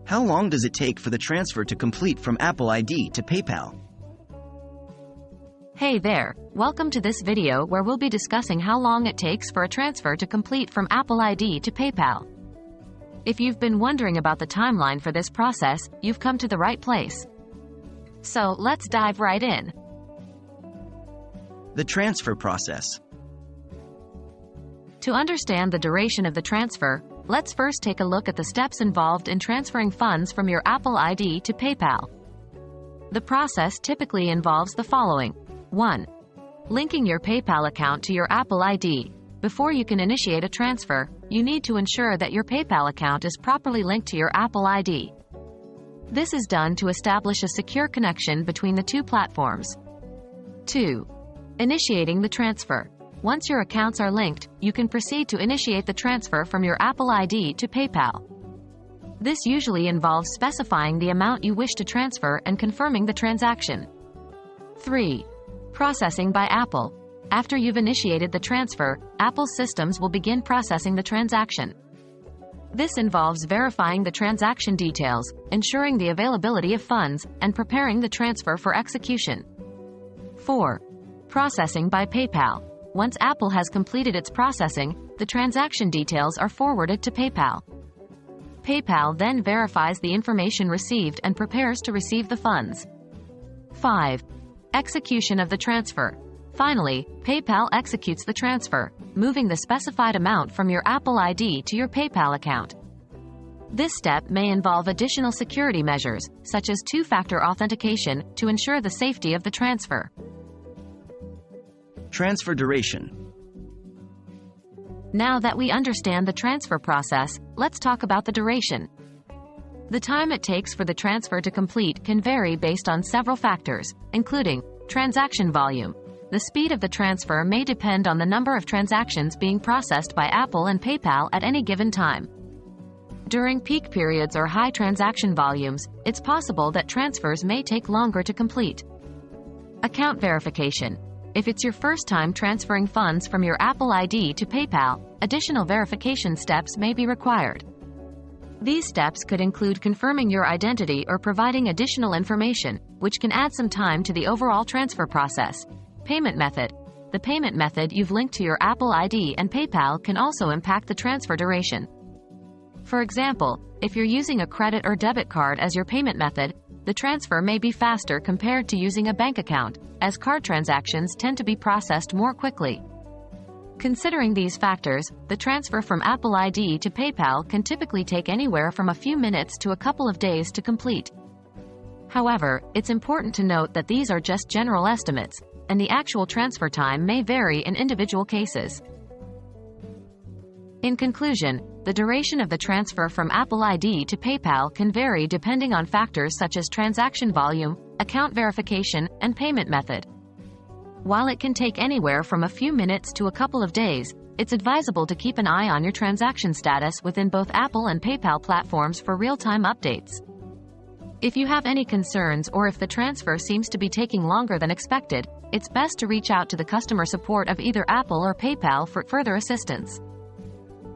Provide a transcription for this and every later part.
How long does it take for the transfer to complete from Apple ID to PayPal? Hey there, welcome to this video where we'll be discussing how long it takes for a transfer to complete from Apple ID to PayPal. If you've been wondering about the timeline for this process, you've come to the right place. So let's dive right in. The transfer process. To understand the duration of the transfer, let's first take a look at the steps involved in transferring funds from your Apple ID to PayPal. The process typically involves the following. 1. Linking your PayPal account to your Apple ID. Before you can initiate a transfer, you need to ensure that your PayPal account is properly linked to your Apple ID. This is done to establish a secure connection between the two platforms. 2. Initiating the transfer. Once your accounts are linked, you can proceed to initiate the transfer from your Apple ID to PayPal. This usually involves specifying the amount you wish to transfer and confirming the transaction. 3. Processing by Apple. After you've initiated the transfer, Apple's systems will begin processing the transaction. This involves verifying the transaction details, ensuring the availability of funds, and preparing the transfer for execution. 4. Processing by PayPal. Once Apple has completed its processing, the transaction details are forwarded to PayPal. PayPal then verifies the information received and prepares to receive the funds. 5. Execution of the transfer. Finally, PayPal executes the transfer, moving the specified amount from your Apple ID to your PayPal account. This step may involve additional security measures, such as two-factor authentication, to ensure the safety of the transfer. Transfer duration. Now that we understand the transfer process, let's talk about the duration. The time it takes for the transfer to complete can vary based on several factors, including transaction volume. The speed of the transfer may depend on the number of transactions being processed by Apple and PayPal at any given time. During peak periods or high transaction volumes, it's possible that transfers may take longer to complete. Account verification. If it's your first time transferring funds from your Apple ID to PayPal, additional verification steps may be required. These steps could include confirming your identity or providing additional information, which can add some time to the overall transfer process. Payment method. The payment method you've linked to your Apple ID and PayPal can also impact the transfer duration. For example, if you're using a credit or debit card as your payment method, the transfer may be faster compared to using a bank account, as card transactions tend to be processed more quickly. Considering these factors, the transfer from Apple ID to PayPal can typically take anywhere from a few minutes to a couple of days to complete. However, it's important to note that these are just general estimates, and the actual transfer time may vary in individual cases. In conclusion, the duration of the transfer from Apple ID to PayPal can vary depending on factors such as transaction volume, account verification, and payment method. While it can take anywhere from a few minutes to a couple of days, it's advisable to keep an eye on your transaction status within both Apple and PayPal platforms for real-time updates. If you have any concerns or if the transfer seems to be taking longer than expected, it's best to reach out to the customer support of either Apple or PayPal for further assistance.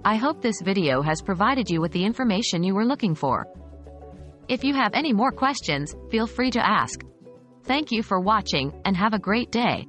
I hope this video has provided you with the information you were looking for. If you have any more questions, feel free to ask. Thank you for watching, and have a great day.